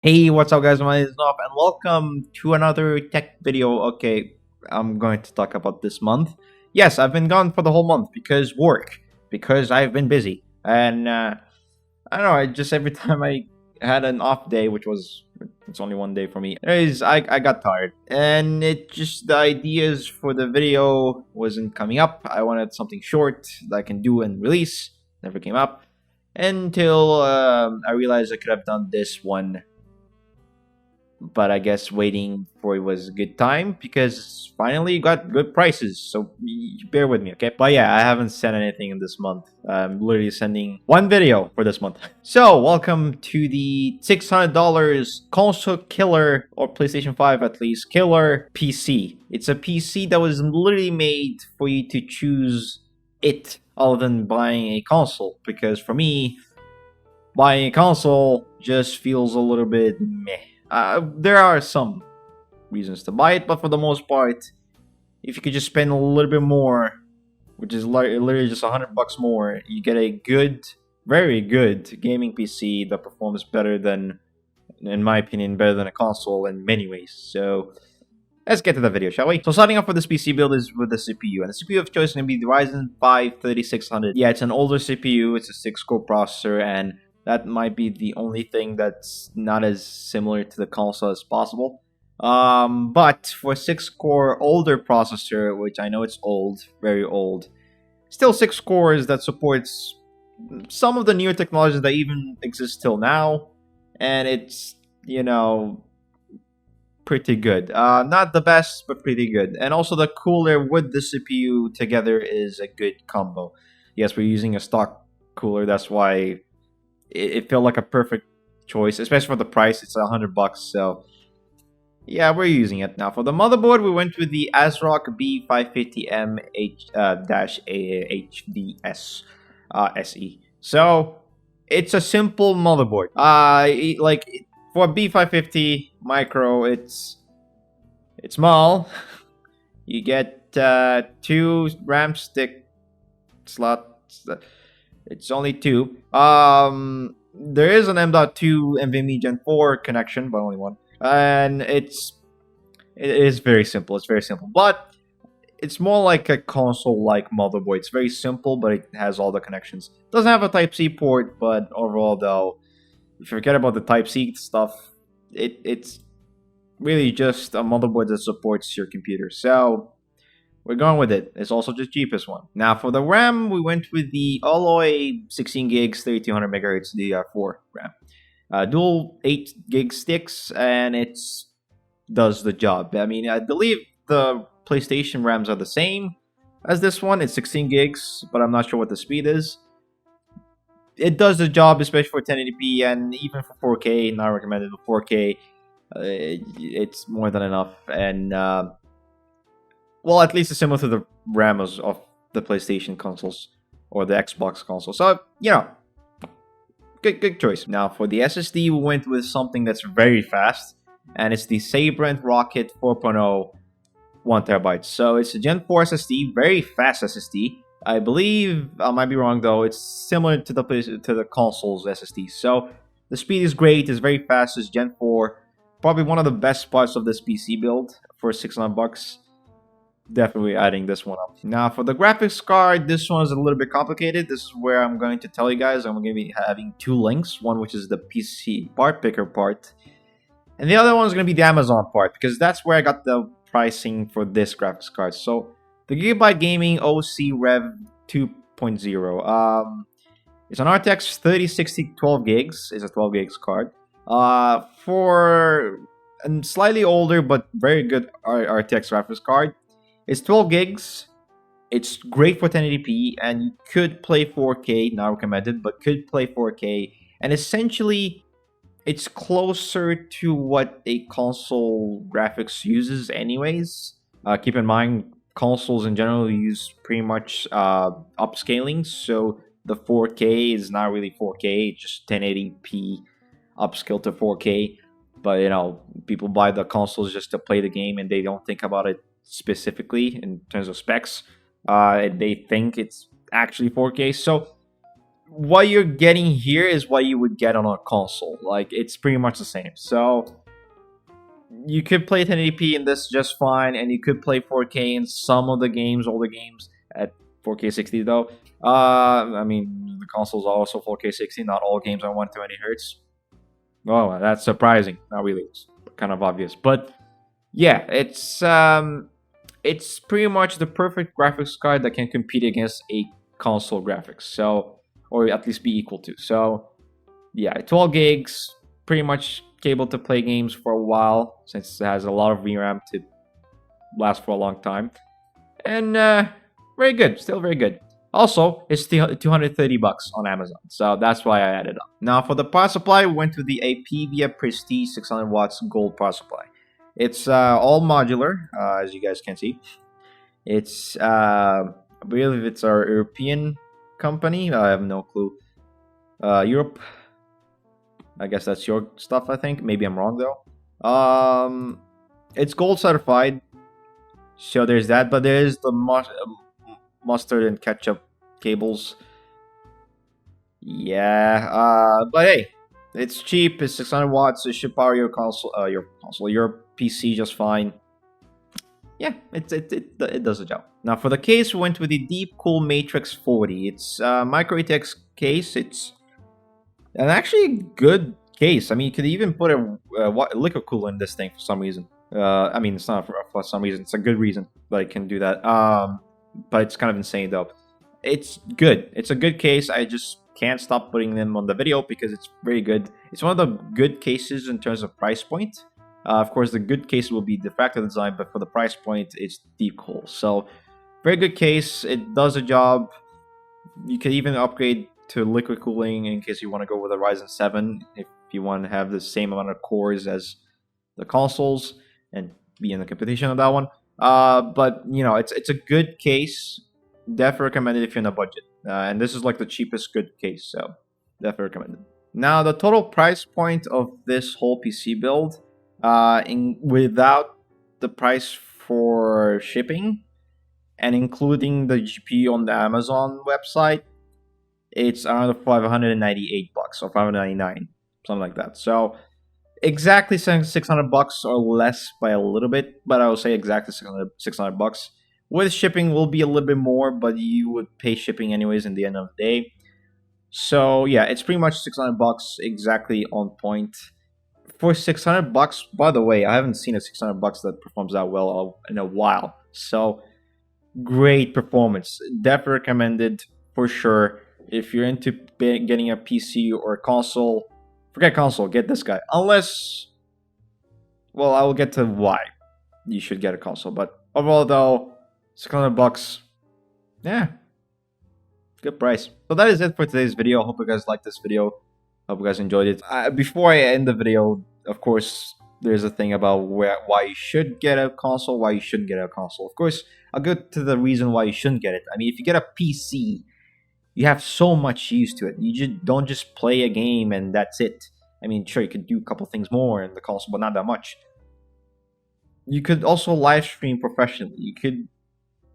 Hey, what's up guys, my name is Nop and welcome to another tech video. Okay, I'm going to talk about this month. Yes, I've been gone for the whole month because work, because I've been busy. And I don't know, just every time I had an off day, which was, it's only one day for me. Anyways, I got tired. And it just, the ideas for the video wasn't coming up. I wanted something short that I can do and release. Never came up. Until I realized I could have done this one, but I guess waiting for it was a good time because finally got good prices. So bear with me, okay? But yeah, I haven't sent anything in this month. I'm literally sending one video for this month. So welcome to the $600 console killer, or PlayStation 5 at least, killer PC. It's a PC that was literally made for you to choose it other than buying a console. Because for me, buying a console just feels a little bit meh. There are some reasons to buy it, but for the most part, if you could just spend a little bit more, which is literally just $100 more, you get a good, very good gaming PC that performs better than, in my opinion, better than a console in many ways. So let's get to the video, shall we? So starting off with this PC build is with the CPU, and the CPU of choice is going to be the Ryzen 5 3600. Yeah, it's an older CPU, it's a 6-core processor, and that might be the only thing that's not as similar to the console as possible. But for 6-core older processor, which I know it's old, very old, still 6 cores that supports some of the newer technologies that even exist till now, and it's, you know, pretty good. Not the best, but pretty good. And also the cooler with the CPU together is a good combo. Yes, we're using a stock cooler, that's why it felt like a perfect choice, especially for the price. It's $100, so yeah, we're using it now. For the motherboard, we went with the ASRock B550M HDS SE. So it's a simple motherboard. For B550 micro, it's small. You get two RAM stick slots. It's only two. There is an M.2 NVMe Gen 4 connection, but only one. And it is very simple. It's very simple, but it's more like a console-like motherboard. It's very simple, but it has all the connections. Doesn't have a Type-C port, but overall, though, if you forget about the Type-C stuff, it's really just a motherboard that supports your computer. So we're going with it. It's also the cheapest one. Now for the RAM, we went with the Alloy 16 gigs, 3200 megahertz DDR4 RAM. Dual 8 gig sticks, and it's does the job. I mean, I believe the PlayStation RAMs are the same as this one. It's 16 gigs, but I'm not sure what the speed is. It does the job, especially for 1080p and even for 4K. Not recommended for 4K. It's more than enough, and well, at least it's similar to the RAM of the PlayStation consoles or the Xbox console. So, you know, good choice. Now, for the SSD, we went with something that's very fast, and it's the Sabrent Rocket 4.0 1 terabyte. So it's a Gen 4 SSD, very fast SSD. I believe, I might be wrong though, it's similar to the console's SSD. So the speed is great, it's very fast, it's Gen 4. Probably one of the best parts of this PC build for $600. Definitely adding this one up. Now for the graphics card, this one is a little bit complicated. This is where I'm going to tell you guys. I'm going to be having two links. One which is the PC part picker part, and the other one is going to be the Amazon part, because that's where I got the pricing for this graphics card. So the Gigabyte Gaming OC Rev 2.0. It's an RTX 3060 12 gigs. It's a 12 gigs card. For a slightly older but very good RTX graphics card. It's 12 gigs. It's great for 1080p, and you could play 4K. Not recommended, but could play 4K. And essentially, it's closer to what a console graphics uses, anyways. Keep in mind, consoles in general use pretty much upscaling, so the 4K is not really 4K. It's just 1080p upscale to 4K. But you know, people buy the consoles just to play the game, and they don't think about it specifically in terms of specs. They think it's actually 4K. So what you're getting here is what you would get on a console. Like, it's pretty much the same. So you could play 1080p in this just fine, and you could play 4K in some of the games, older games, at 4K 60 though. I mean, the consoles are also 4K 60. Not all games are 120 hertz. Oh, that's surprising. Not really. It's kind of obvious, but yeah, it's pretty much the perfect graphics card that can compete against a console graphics. So, or at least be equal to. So, yeah, 12 gigs, pretty much able to play games for a while since it has a lot of VRAM to last for a long time, and very good, still very good. Also, it's still 230 bucks on Amazon, so that's why I added up. Now, for the power supply, we went to the Apevia Prestige 600 watts gold power supply. It's all modular, as you guys can see. It's I believe it's our European company. I have no clue. Europe. I guess that's your stuff. I think maybe I'm wrong though. It's gold certified, so there's that. But there is the mustard and ketchup cables. Yeah. But hey, it's cheap. It's 600 watts. It should power your console, your PC just fine. Yeah, it does the job. Now for the case, we went with the Defqwop Matrix 40. It's micro ATX case. It's an actually good case. I mean, you could even put a liquid cooler in this thing for some reason. I mean, it's not for some reason. It's a good reason that it can do that. But it's kind of insane though. It's good. It's a good case. I just can't stop putting them on the video because it's very good. It's one of the good cases in terms of price point. Of course, the good case will be Defqwop design, but for the price point, it's Defqwop. So, very good case. It does a job. You can even upgrade to liquid cooling in case you want to go with a Ryzen 7 if you want to have the same amount of cores as the consoles and be in the competition of that one. But you know, it's a good case. Definitely recommended if you're in a budget. And this is like the cheapest good case, so definitely recommended. Now, the total price point of this whole PC build, without the price for shipping and including the GPU on the Amazon website, it's around 598 bucks or 599, something like that. So exactly 600 bucks or less by a little bit, but I would say exactly 600 bucks. With shipping will be a little bit more, but you would pay shipping anyways in the end of the day. So yeah, it's pretty much 600 bucks, exactly on point. For 600 bucks, by the way, I haven't seen a 600 bucks that performs that well in a while. So great performance. Definitely recommended for sure. If you're into getting a PC or a console, forget console, get this guy. Unless, well, I will get to why you should get a console. But overall, though, 600 bucks, yeah, good price. So that is it for today's video. I hope you guys liked this video. Hope you guys enjoyed it. Before I end the video, of course, there's a thing about why you should get a console, why you shouldn't get a console. Of course, I'll go to the reason why you shouldn't get it. I mean, if you get a PC, you have so much use to it. You just don't just play a game and that's it. I mean, sure, you could do a couple things more in the console, but not that much. You could also live stream professionally. You could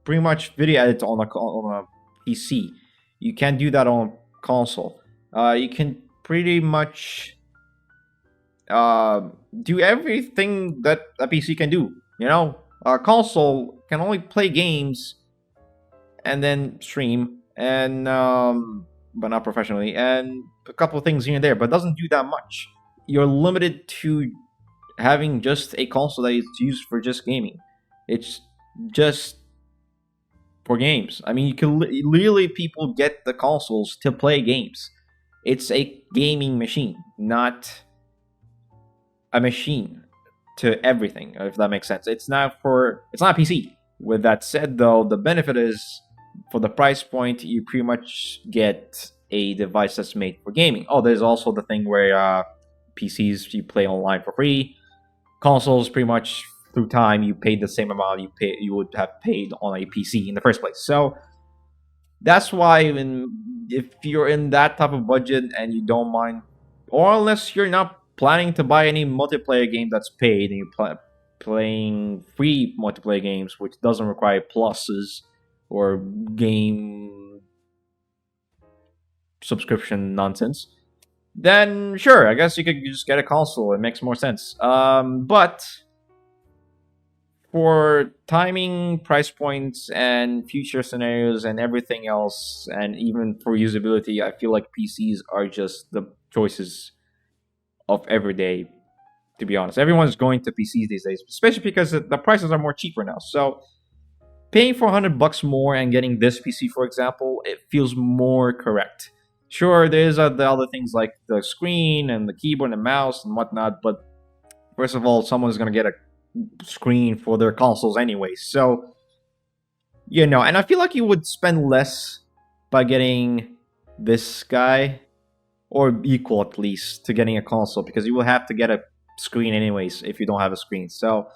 pretty much video edit on a PC. You can't do that on console. You can pretty much do everything that a PC can do. You know, a console can only play games and then stream, and but not professionally, and a couple of things here and there, but it doesn't do that much. You're limited to having just a console that is used for just gaming. It's just for games. I mean, you can literally people get the consoles to play games. It's a gaming machine, not a machine to everything, if that makes sense. It's not a PC. With that said, though, the benefit is for the price point, you pretty much get a device that's made for gaming. Oh, there's also the thing where PCs you play online for free. Consoles, pretty much through time, you paid the same amount you would have paid on a PC in the first place. So that's why if you're in that type of budget and you don't mind, or unless you're not planning to buy any multiplayer game that's paid and you're playing free multiplayer games, which doesn't require pluses or game subscription nonsense, then sure, I guess you could just get a console. It makes more sense. But for timing, price points, and future scenarios, and everything else, and even for usability, I feel like PCs are just the choices of every day. To be honest, everyone's going to PCs these days, especially because the prices are more cheaper now. So paying $400 more and getting this PC, for example, it feels more correct. Sure, there's the other things like the screen and the keyboard and mouse and whatnot, but first of all, someone's gonna get a screen for their consoles anyway. So, and I feel like you would spend less by getting this guy, or equal at least, to getting a console, because you will have to get a screen anyways if you don't have a screen. So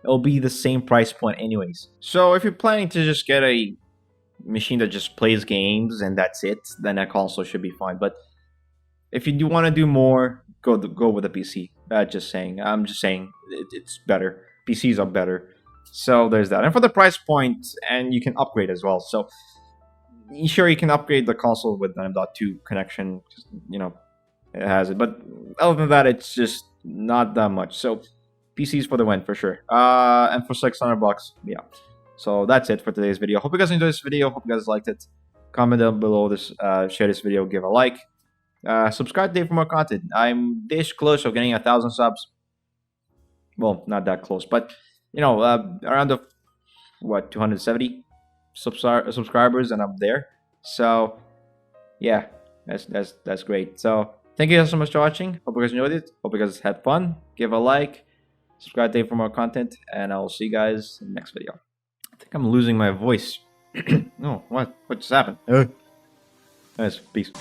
it'll be the same price point anyways. So if you're planning to just get a machine that just plays games and that's it, then that console should be fine. But if you do want to do more, go with a PC. I'm just saying it's better. PCs are better. So there's that. And for the price point, and you can upgrade as well. So sure, you can upgrade the console with an M.2 connection. It has it. But other than that, it's just not that much. So PCs for the win for sure. And for $600, yeah. So that's it for today's video. Hope you guys enjoyed this video. Hope you guys liked it. Comment down below this. Share this video. Give a like. Subscribe today for more content. I'm this close of getting 1,000 subs. Well, not that close, but around the 270 subscribers, and I'm there. So yeah, that's great. So thank you guys so much for watching. Hope you guys enjoyed it. Hope you guys had fun. Give a like. Subscribe today for more content, and I'll see you guys in the next video. I think I'm losing my voice. No, what just happened? Nice, peace.